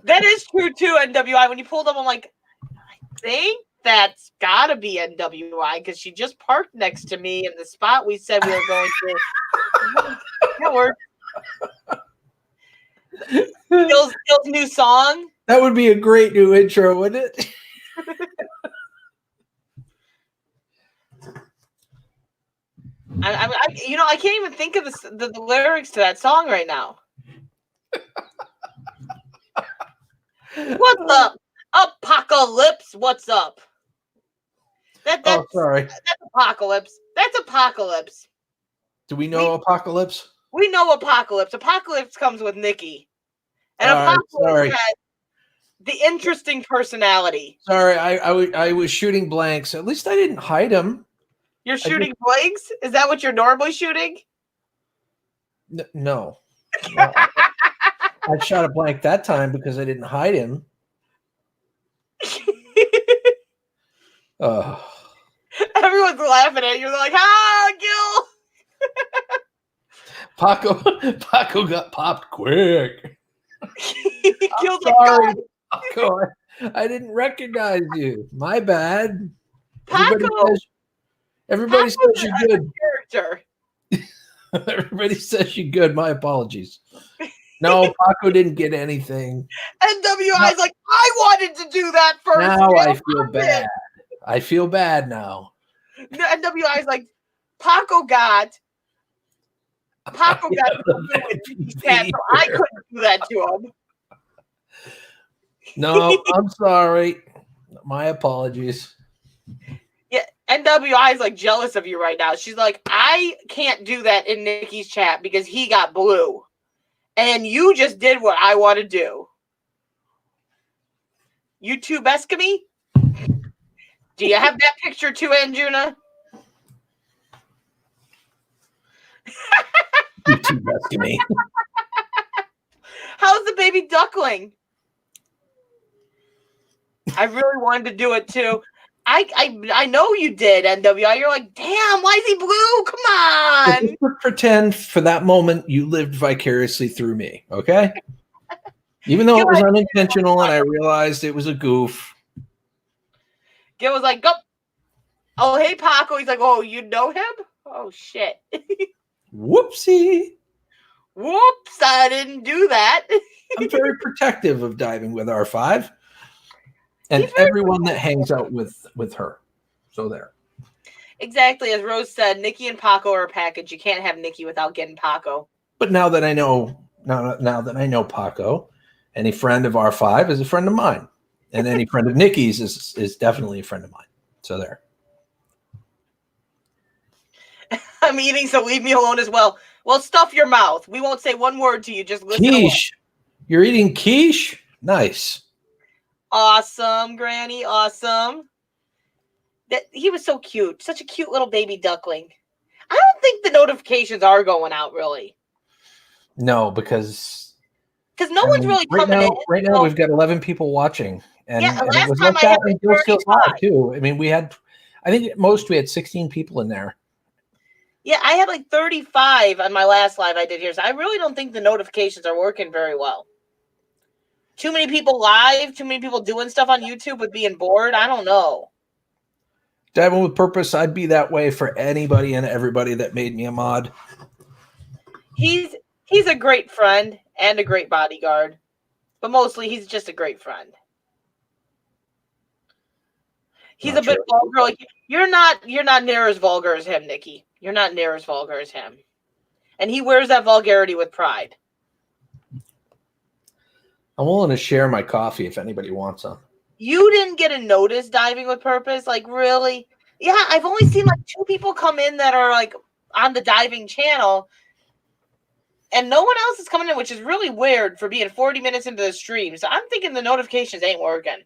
That is true too, NWI. When you pulled up, I'm like, I think that's gotta be NWI because she just parked next to me in the spot we said we were going to. That worked. Skillz new song. That would be a great new intro, wouldn't it? I can't even think of the lyrics to that song right now. What's up? Apocalypse, what's up? That's sorry. That's Apocalypse. That's Apocalypse. Do we know Apocalypse? We know Apocalypse. Apocalypse comes with Nikki. And All right, Apocalypse has the interesting personality. Sorry, I was shooting blanks. At least I didn't hide him. You're shooting blanks? Is that what you're normally shooting? No. I shot a blank that time because I didn't hide him. Everyone's laughing at you. They're like, "Ah, Gil." Paco got popped quick. Gil's Sorry, like, Paco. I didn't recognize you. My bad. Paco. Everybody says you're good. Character. Everybody says you're good. My apologies. No, Paco didn't get anything. NWI's like, I wanted to do that first. Now I feel bad. I feel bad now. NWI's like, Paco got the cat, so I couldn't do that to him. No, I'm sorry. My apologies. Yeah, NWI is like jealous of you right now. She's like, I can't do that in Nikki's chat because he got blue. And you just did what I want to do. YouTube Eskimi? Do you have that picture too, Anjuna? YouTube Eskimi. How's the baby duckling? I really wanted to do it too. I know you did, NWI. You're like, damn, why is he blue? Come on. Just pretend for that moment you lived vicariously through me, okay? Even though it was unintentional and I realized it was a goof. Gil was like, go. Oh, hey, Paco. He's like, oh, you know him? Oh, shit. Whoopsie. Whoops, I didn't do that. I'm very protective of diving with R5. And everyone that hangs out with her. So there. Exactly. As Rose said, Nikki and Paco are a package. You can't have Nikki without getting Paco. But now that I know Paco, any friend of R5 is a friend of mine. And any friend of Nikki's is definitely a friend of mine. So there. I'm eating, so leave me alone as well. Well, stuff your mouth. We won't say one word to you. Just listen. Quiche. You're eating quiche? Nice. Awesome, Granny. Awesome. That he was so cute. Such a cute little baby duckling. I don't think the notifications are going out really. No, because no one's really coming in. Right now, we've got 11 people watching, and, yeah, and it was like that in skillz Live too. I mean, we had 16 people in there. Yeah, I had like 35 on my last live I did here, so I really don't think the notifications are working very well. Too many people live, too many people doing stuff on YouTube with being bored. I don't know. Diving with purpose, I'd be that way for anybody and everybody that made me a mod. He's a great friend and a great bodyguard, but mostly he's just a great friend. He's a bit vulgar. Like you're not near as vulgar as him, Nikki. You're not near as vulgar as him, and he wears that vulgarity with pride. I'm willing to share my coffee if anybody wants some. You didn't get a notice diving with purpose? Like, really? Yeah, I've only seen like 2 people come in that are like on the diving channel, and no one else is coming in, which is really weird for being 40 minutes into the stream. So I'm thinking the notifications ain't working.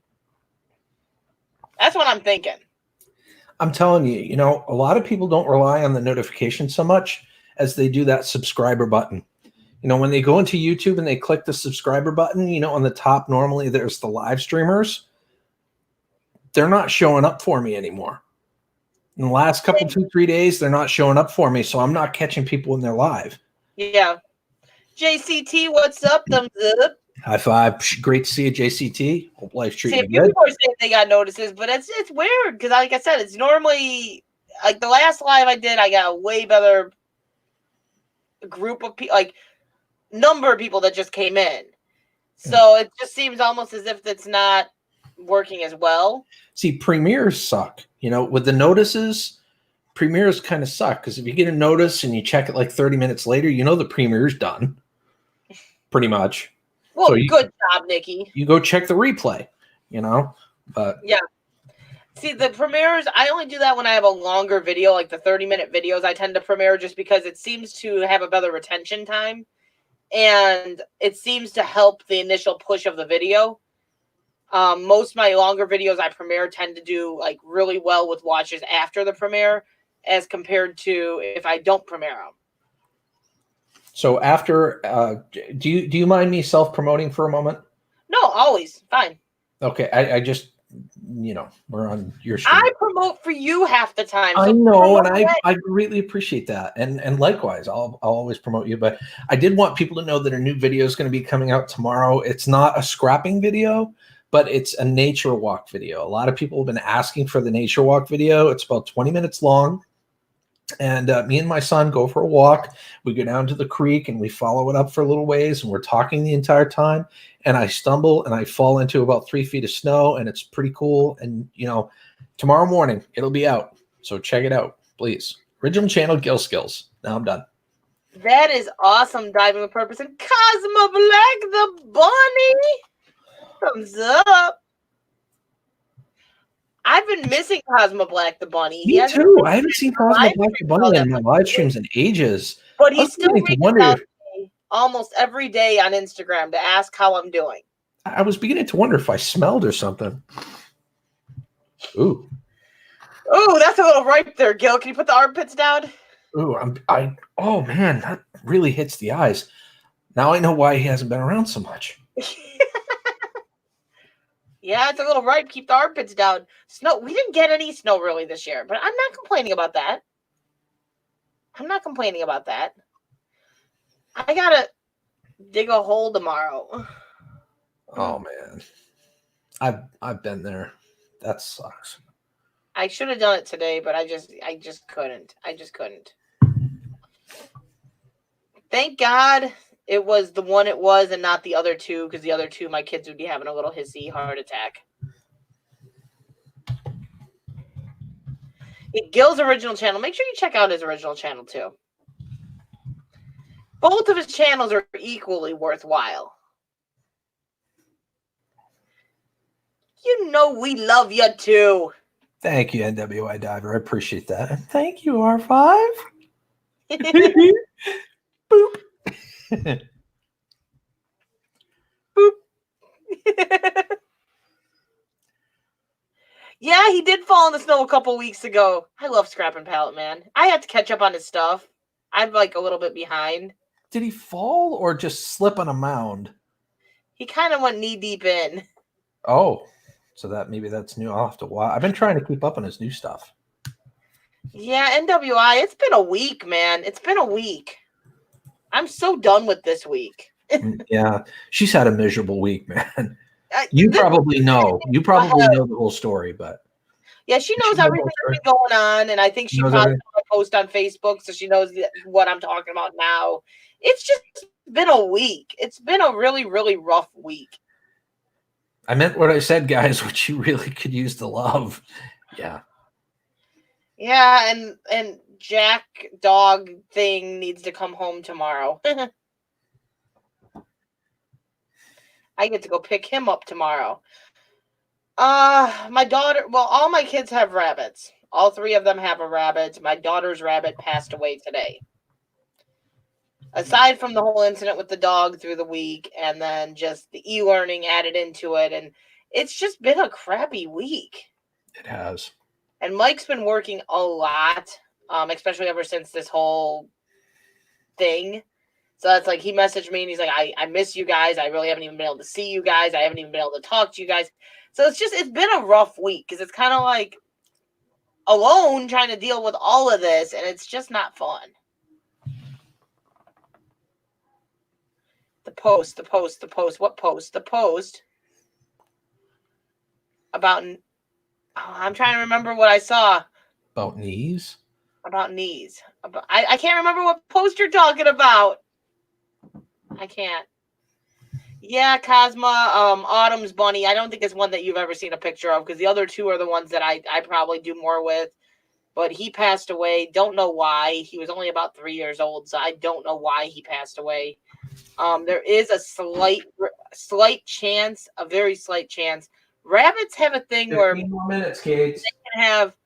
That's what I'm thinking. I'm telling you, you know, a lot of people don't rely on the notification so much as they do that subscriber button. You know, when they go into YouTube and they click the subscriber button, you know, on the top, normally there's the live streamers. They're not showing up for me anymore. In the last couple, 2-3 days, they're not showing up for me. So I'm not catching people when they're live. Yeah. JCT, what's up? Thumbs up. High five. Great to see you, JCT. Hope life's See, treating a you few good. people are saying they got notices, but it's weird because, like I said, it's normally like the last live I did, I got a way better group of people, like number of people that just came in. So it just seems almost as if it's not working as well. See, premieres suck. You know, with the notices, premieres kind of suck because if you get a notice and you check it like 30 minutes later, you know the premiere's done. Pretty much. Well, So good job, Nikki. You go check the replay, you know? But yeah. See, the premieres, I only do that when I have a longer video, like the 30-minute videos I tend to premiere just because it seems to have a better retention time. And it seems to help the initial push of the video. Most of my longer videos I premiere tend to do like really well with watches after the premiere as compared to if I don't premiere them. So after, do you mind me self-promoting for a moment? No, always. Fine. Okay. I just, you know, we're on your stream. I promote for you half the time. So I know, and I greatly appreciate that. And likewise, I'll always promote you. But I did want people to know that a new video is going to be coming out tomorrow. It's not a scrapping video, but it's a nature walk video. A lot of people have been asking for the nature walk video. It's about 20 minutes long. And me and my son go for a walk. We go down to the creek and we follow it up for a little ways, and we're talking the entire time. And I stumble and I fall into about 3 feet of snow, and it's pretty cool. And, you know, tomorrow morning it'll be out. So check it out, please. Original channel, skillz. Now I'm done. That is awesome, Diving with Purpose. And Cosmo Black the Bunny. Thumbs up. I've been missing Cosmo Black the Bunny. Me too. I haven't seen Cosmo Black the Bunny in my live streams in ages. But he's still reaching out to me almost every day on Instagram to ask how I'm doing. I was beginning to wonder if I smelled or something. Ooh. Ooh, that's a little ripe there, Gil. Can you put the armpits down? Ooh, oh man, that really hits the eyes. Now I know why he hasn't been around so much. Yeah, it's a little ripe. Keep the armpits down. Snow. We didn't get any snow really this year, but I'm not complaining about that. I'm not complaining about that. I gotta dig a hole tomorrow. Oh man, I've been there. That sucks. I should have done it today, but I just couldn't. I just couldn't. Thank God it was the one it was and not the other two, because the other two, my kids would be having a little hissy heart attack. Gil's original channel. Make sure you check out his original channel too. Both of his channels are equally worthwhile. You know we love you too. Thank you, NWI Diver. I appreciate that. And thank you, R5. Boop. Boop. Yeah, he did fall in the snow a couple weeks ago. I love Scrapping Pallet, man. I had to catch up on his stuff. I'm like a little bit behind. Did he fall or just slip on a mound? He kind of went knee deep in. Oh, so maybe that's new. I'll have to watch. I've been trying to keep up on his new stuff. Yeah, NWI, it's been a week, man. It's been a week. I'm so done with this week. Yeah, she's had a miserable week, man. You probably know. You probably know the whole story, but yeah, she knows everything that's been going on, and I think she probably saw a post on Facebook, so she knows what I'm talking about now. It's just been a week. It's been a really, really rough week. I meant what I said, guys, which you really could use the love. Yeah. Yeah, and Jack dog thing needs to come home tomorrow. I get to go pick him up tomorrow. My daughter, well, all my kids have rabbits. All three of them have a rabbit. My daughter's rabbit passed away today. Aside from the whole incident with the dog through the week, and then just the e-learning added into it, and it's just been a crappy week. It has. And Mike's been working a lot, especially ever since this whole thing. So that's like, he messaged me and he's like, I miss you guys. I really haven't even been able to see you guys. I haven't even been able to talk to you guys. So it's been a rough week because it's kind of like alone trying to deal with all of this, and it's just not fun. The post. What post? The post about, I'm trying to remember what I saw. About knees? About knees. I can't remember what post you're talking about. I can't. Yeah, Cosma, Autumn's Bunny. I don't think it's one that you've ever seen a picture of because the other two are the ones that I probably do more with. But he passed away. Don't know why. He was only about 3 years old, so I don't know why he passed away. There is a slight chance, a very slight chance. Rabbits have a thing where 15 more minutes, kids. they can have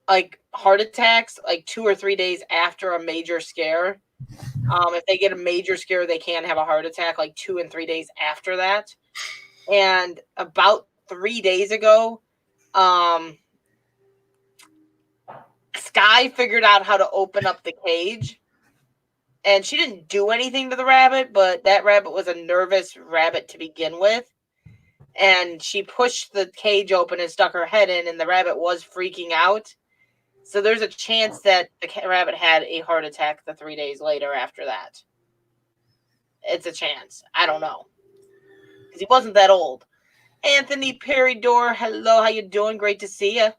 like heart attacks like 2 or 3 days after a major scare. If they get a major scare, they can have a heart attack like 2 and 3 days after that. And about 3 days ago, Sky figured out how to open up the cage. And she didn't do anything to the rabbit, but that rabbit was a nervous rabbit to begin with. And she pushed the cage open and stuck her head in, and the rabbit was freaking out. So there's a chance that the rabbit had a heart attack the 3 days later after that. It's a chance. I don't know. Because he wasn't that old. Anthony Peridor, hello, how you doing? Great to see you.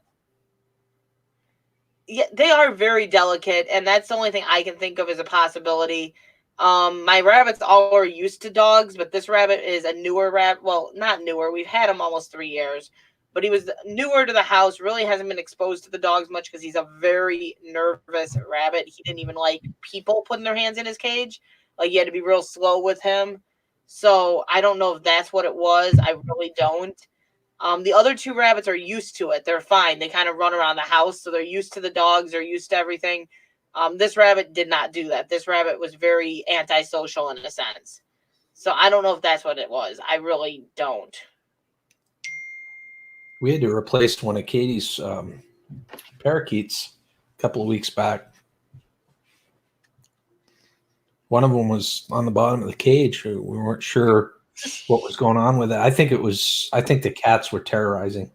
Yeah, they are very delicate, and that's the only thing I can think of as a possibility. My rabbits all are used to dogs, but this rabbit is a newer rabbit. Well, not newer. We've had him almost 3 years. But he was newer to the house, really hasn't been exposed to the dogs much because he's a very nervous rabbit. He didn't even like people putting their hands in his cage. Like, you had to be real slow with him. So I don't know if that's what it was. I really don't. The other two rabbits are used to it. They're fine. They kind of run around the house, so they're used to the dogs. They're used to everything. This rabbit did not do that. This rabbit was very antisocial in a sense. So I don't know if that's what it was. I really don't. We had to replace one of Katie's parakeets a couple of weeks back. One of them was on the bottom of the cage. We weren't sure what was going on with it. I think the cats were terrorizing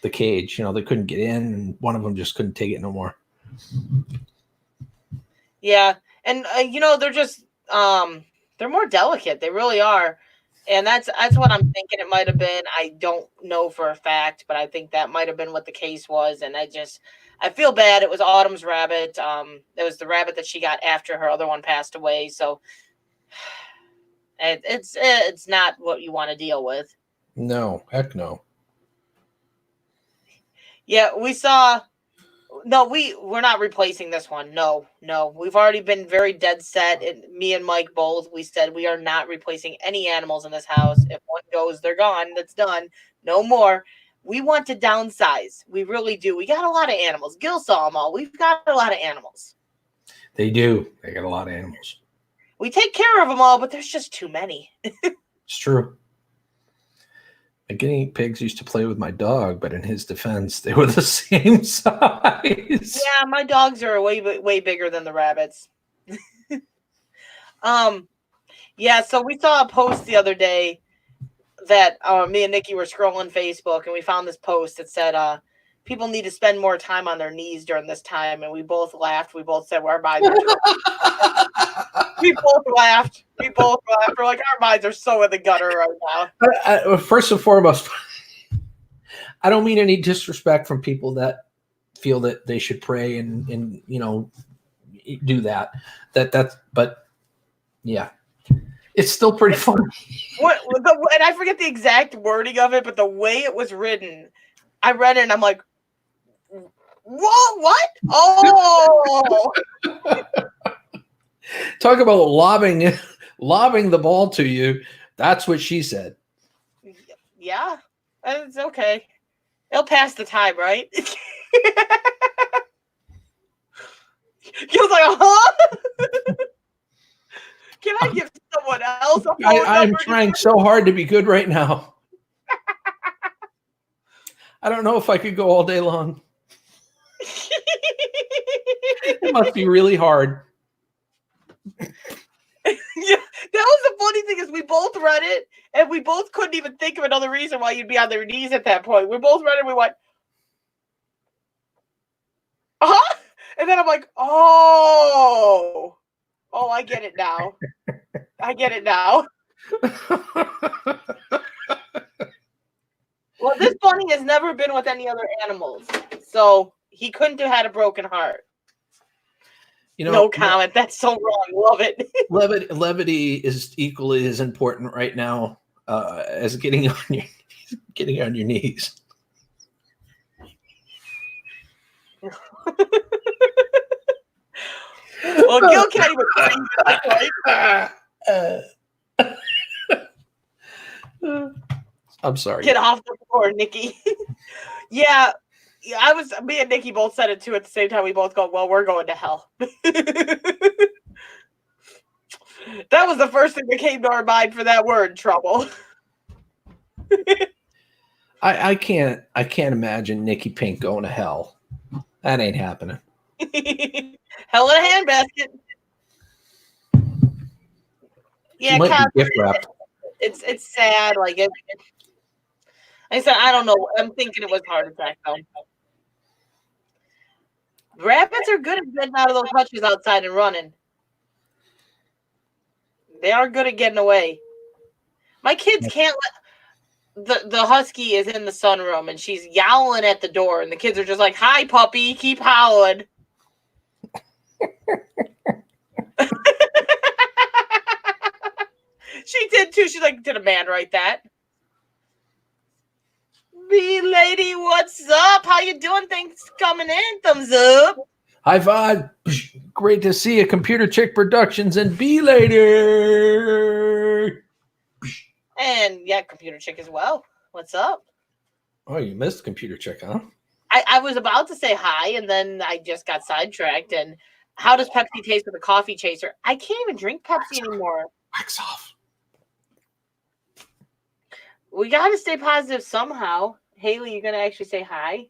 the cage. You know, they couldn't get in, and one of them just couldn't take it no more. Yeah. And, they're just, they're more delicate. They really are. And that's what I'm thinking it might have been. I don't know for a fact, but I think that might have been what the case was. And I feel bad. It was Autumn's rabbit. It was the rabbit that she got after her other one passed away. So it's not what you want to deal with. No, heck no. Yeah, we saw. No, we're not replacing this one. No. We've already been very dead set. Me and Mike both. We said we are not replacing any animals in this house. If one goes, they're gone. That's done. No more. We want to downsize. We really do. We got a lot of animals. Gil saw them all. We've got a lot of animals. They do. They got a lot of animals. We take care of them all, but there's just too many. It's true. The guinea pigs used to play with my dog, but in his defense, they were the same size. Yeah, my dogs are way bigger than the rabbits. Yeah, so we saw a post the other day that me and Nikki were scrolling Facebook, and we found this post that said, people need to spend more time on their knees during this time, and we both laughed. We both said, well, our minds are we both laughed. We're like, our minds are so in the gutter right now. First and foremost, I don't mean any disrespect from people that feel that they should pray and do that. But yeah, it's still pretty funny. And I forget the exact wording of it, but the way it was written, I read it and I'm like, whoa, what? Oh. Talk about lobbing the ball to you. That's what she said. Yeah, it's okay. It'll pass the time, right? He was like, huh? Can I give someone else a phone I'm number? trying so hard to be good right now. I don't know if I could go all day long. It must be really hard. Yeah, that was the funny thing is we both read it and we both couldn't even think of another reason why you'd be on their knees at that point. We both read it and we went, huh? And then I'm like, oh, I get it now. I get it now. Well, this bunny has never been with any other animals, so he couldn't have had a broken heart. You know, No comment. That's so wrong. Love it. levity is equally as important right now as getting on your knees. Well, Gil can't even breathe, right? I'm sorry. Get off the floor, Nikki. Yeah, me and Nikki both said it too at the same time. We both go, well, we're going to hell. That was the first thing that came to our mind for that word, trouble. I can't imagine Nikki Pink going to hell. That ain't happening. Hell in a handbasket. Yeah, Gift wrapped. It's sad. Like it. I said, I don't know. I'm thinking it was heart attack though. Rabbits are good at getting out of those hutches outside and running. They are good at getting away. My kids can't let the husky is in the sunroom and she's yowling at the door and the kids are just like, hi puppy, keep howling. She did too. She's like, did a man write that? B lady, what's up? How you doing? Thanks for coming in. Thumbs up. High five. Great to see you. Computer Chick Productions and B lady. And yeah, Computer Chick as well. What's up? Oh, you missed Computer Chick, huh? I was about to say hi, and then I just got sidetracked. And how does Pepsi taste with a coffee chaser? I can't even drink Pepsi anymore. Wax off. We got to stay positive somehow. Haley, you going to actually say hi?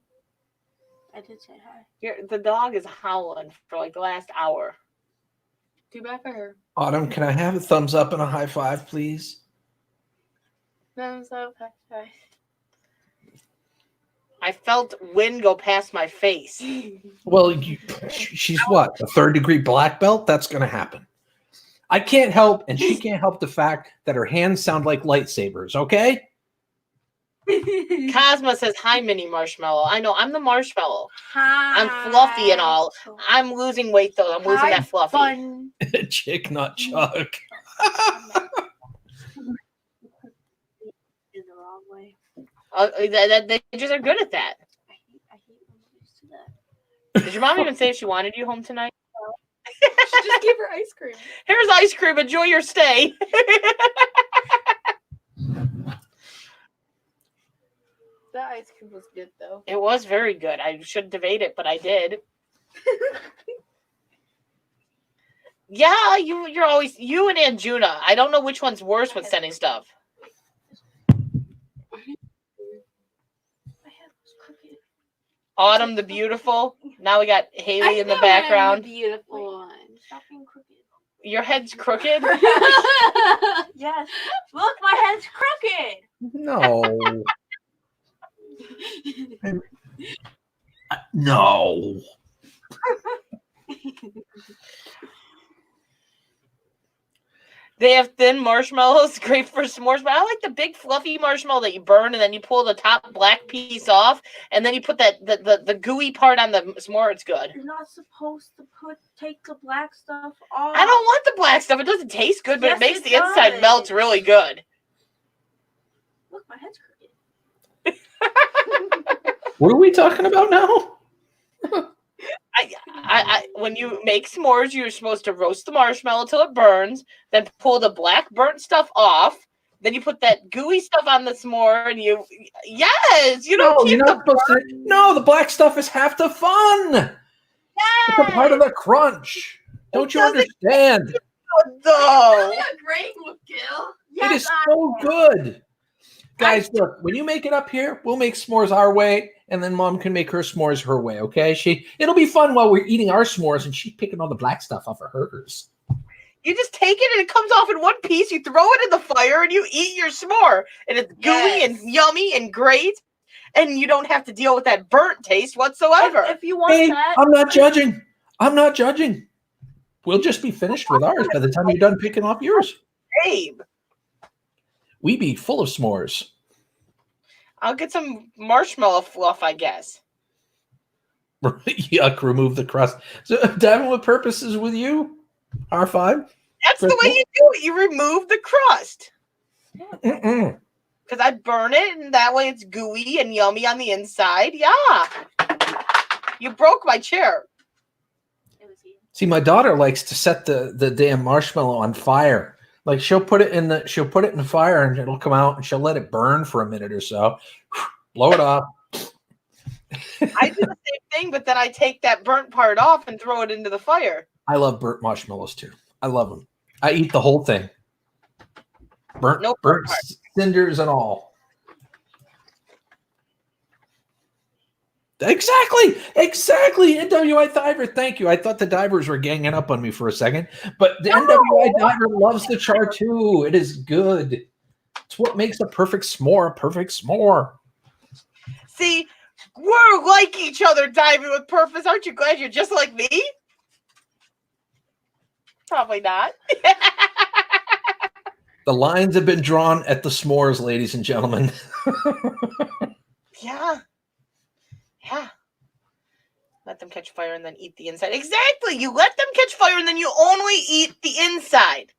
I did say hi. The dog is howling for like the last hour. Too bad for her. Autumn, can I have a thumbs up and a high five, please? Thumbs up, high five. I felt wind go past my face. Well, she's what? A 3rd-degree black belt? That's going to happen. I can't help, and she can't help the fact that her hands sound like lightsabers, okay? Cosma says, hi, Mini Marshmallow. I know, I'm the marshmallow. Hi. I'm fluffy and all. I'm losing weight, though. I'm losing that fluffy. Fun. Chick, not Chuck. In the wrong way. They just are good at that. I hate when I'm used to that. Did your mom even say if she wanted you home tonight? She just gave her ice cream. Here's ice cream. Enjoy your stay. That ice cream was good, though. It was very good. I shouldn't have ate it, but I did. Yeah, you're always you and Anjuna. I don't know which one's worse with sending stuff. Autumn the beautiful. Now we got Haley in the background. Beautiful one. Stop being crooked. Your head's crooked. Yes. Look, my head's crooked. No. No. They have thin marshmallows, great for s'mores. But I like the big fluffy marshmallow that you burn and then you pull the top black piece off, and then you put that the gooey part on the s'more. It's good. You're not supposed to take the black stuff off. I don't want the black stuff. It doesn't taste good, but Yes, it makes it the inside does. melt really good. Look, my head's crooked. What are we talking about now? I when you make s'mores, you're supposed to roast the marshmallow till it burns, then pull the black burnt stuff off. Then you put that gooey stuff on the s'more, and you don't keep you're not supposed to. No, the black stuff is half the fun. It's a part of the crunch. Don't you understand? No. Agreeing with Gil. It is so good. Guys, look, when you make it up here, we'll make s'mores our way, and then Mom can make her s'mores her way, okay? It'll be fun while we're eating our s'mores, and she's picking all the black stuff off of hers. You just take it and it comes off in one piece. You throw it in the fire and you eat your s'more. And it's gooey and yummy and great. And you don't have to deal with that burnt taste whatsoever. If you want that, I'm not judging. I'm not judging. We'll just be finished with ours by the time you're done picking off yours. Babe. We be full of s'mores. I'll get some marshmallow fluff, I guess. Yuck, remove the crust. So, Davin, what purpose is with you? R5? That's the way you do it. You remove the crust. Mm-mm. Because I burn it, and that way it's gooey and yummy on the inside. Yeah. You broke my chair. See, my daughter likes to set the damn marshmallow on fire. Like she'll put it in the fire and it'll come out and she'll let it burn for a minute or so. Blow it off. I do the same thing, but then I take that burnt part off and throw it into the fire. I love burnt marshmallows too. I love them. I eat the whole thing. Burnt cinders and all. Exactly. NWI Diver, thank you. I thought the divers were ganging up on me for a second, but the NWI Diver loves the char too. It is good. It's what makes a perfect s'more. See, we're like each other, diving with purpose. Aren't you glad you're just like me? Probably not. The lines have been drawn at the s'mores, ladies and gentlemen. Yeah. Let them catch fire and then eat the inside. Exactly. You let them catch fire and then you only eat the inside.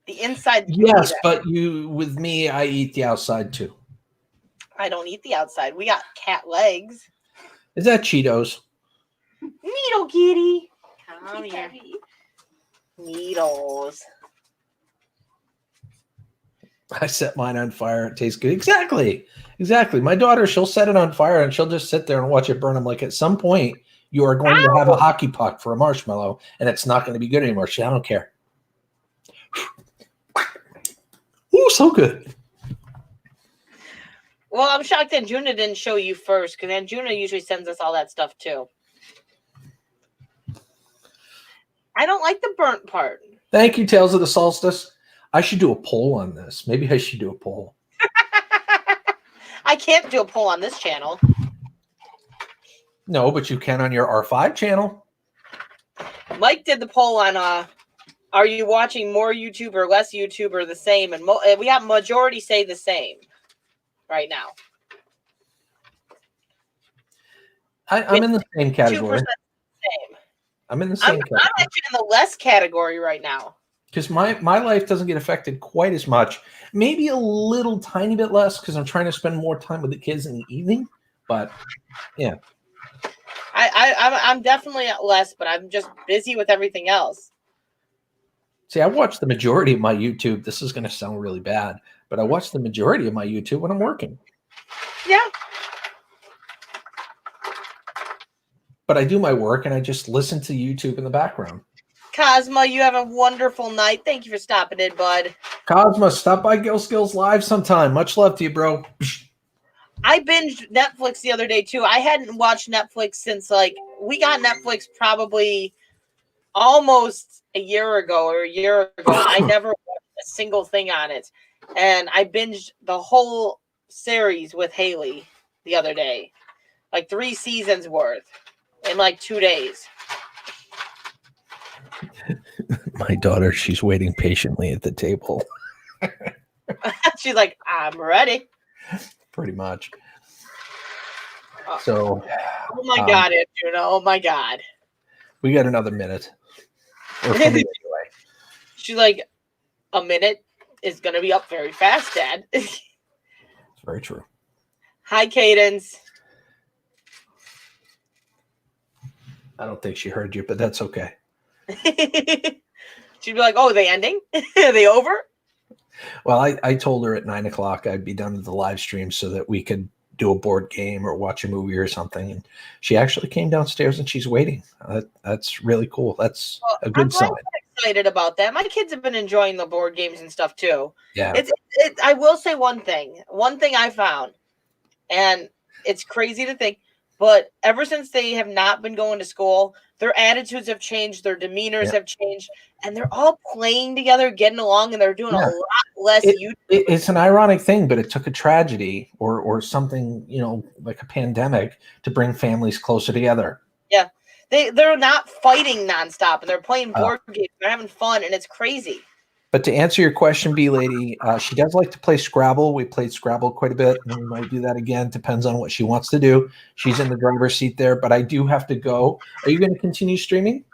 The inside. Yes, but with me, I eat the outside too. I don't eat the outside. We got cat legs. Is that Cheetos? Needle kitty. Come here. Needles. I set mine on fire. It tastes good. Exactly. My daughter, she'll set it on fire and she'll just sit there and watch it burn. I'm like, at some point, you are going to have a hockey puck for a marshmallow, and it's not going to be good anymore. I don't care. Ooh, so good. Well, I'm shocked Anjuna didn't show you first, because Anjuna usually sends us all that stuff too. I don't like the burnt part. Thank you, Tales of the Solstice. I should do a poll on this. Maybe I should do a poll. I can't do a poll on this channel. No, but you can on your R5 channel. Mike did the poll on are you watching more YouTube or less YouTube or the same? And we got majority say the same right now. I'm in the same category. Same. I'm in the same category. I'm actually in the less category right now. Because my life doesn't get affected quite as much. Maybe a little tiny bit less because I'm trying to spend more time with the kids in the evening. But, yeah. I'm definitely less, but I'm just busy with everything else. See, I watch the majority of my YouTube. This is going to sound really bad, but I watch the majority of my YouTube when I'm working. Yeah. But I do my work and I just listen to YouTube in the background. Cosmo, you have a wonderful night. Thank you for stopping in, bud. Cosmo, stop by skillz Live sometime. Much love to you, bro. I binged Netflix the other day, too. I hadn't watched Netflix since, we got Netflix probably almost a year ago. I never watched a single thing on it. And I binged the whole series with Haley the other day. 3 seasons worth in 2 days. My daughter, she's waiting patiently at the table. She's like, I'm ready. Pretty much. So, oh my God, Anjuna. Oh my God. We got another minute. Or for me anyway. She's like, a minute is going to be up very fast, Dad. It's very true. Hi, Cadence. I don't think she heard you, but that's okay. She'd be like, oh, are they ending? Are they over? Well, I told her at 9:00 I'd be done with the live stream so that we could do a board game or watch a movie or something. And she actually came downstairs and she's waiting. That's really cool. That's a good sign. I'm excited about that. My kids have been enjoying the board games and stuff too. Yeah. I will say one thing I found, and it's crazy to think, but ever since they have not been going to school, their attitudes have changed, their demeanors have changed, and they're all playing together, getting along, and they're doing a lot less it's an ironic thing, but it took a tragedy or something, you know, like a pandemic to bring families closer together. Yeah. They're not fighting nonstop, and they're playing board games. They're having fun, and it's crazy. But to answer your question, B Lady, she does like to play Scrabble. We played Scrabble quite a bit, and we might do that again. Depends on what she wants to do. She's in the driver's seat there, but I do have to go. Are you going to continue streaming?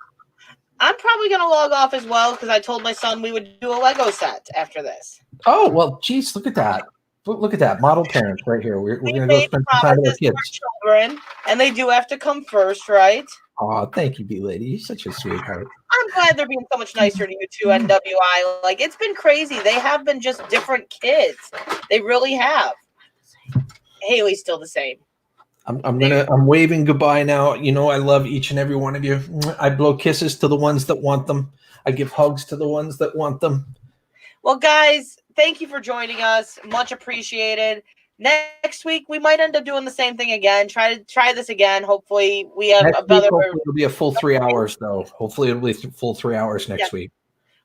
I'm probably going to log off as well because I told my son we would do a Lego set after this. Oh, well, geez, look at that. Look at that. Model parents right here. We're going to go spend some time with our kids. Children, and they do have to come first, right? Oh, thank you, B Lady. You're such a sweetheart. I'm glad they're being so much nicer to you too, NWI. Like, it's been crazy. They have been just different kids. They really have. Haley's still the same. I'm waving goodbye now. You know, I love each and every one of you. I blow kisses to the ones that want them. I give hugs to the ones that want them. Well, guys, thank you for joining us. Much appreciated. Next week we might end up doing the same thing again. Try this again. Hopefully we have next a better. Hopefully it'll be a full 3 hours though. Hopefully it'll be full 3 hours next week.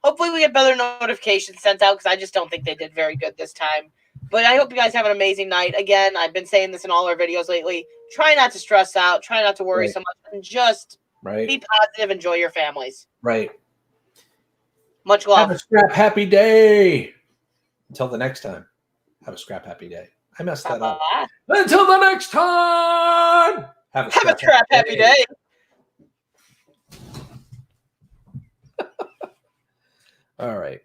Hopefully we get better notifications sent out because I just don't think they did very good this time. But I hope you guys have an amazing night. Again, I've been saying this in all our videos lately. Try not to stress out. Try not to worry so much. And just be positive. Enjoy your families. Right. Much love. Have a scrap happy day. Until the next time. Have a scrap happy day. I messed that up. Until the next time. Have a scrap happy day. All right.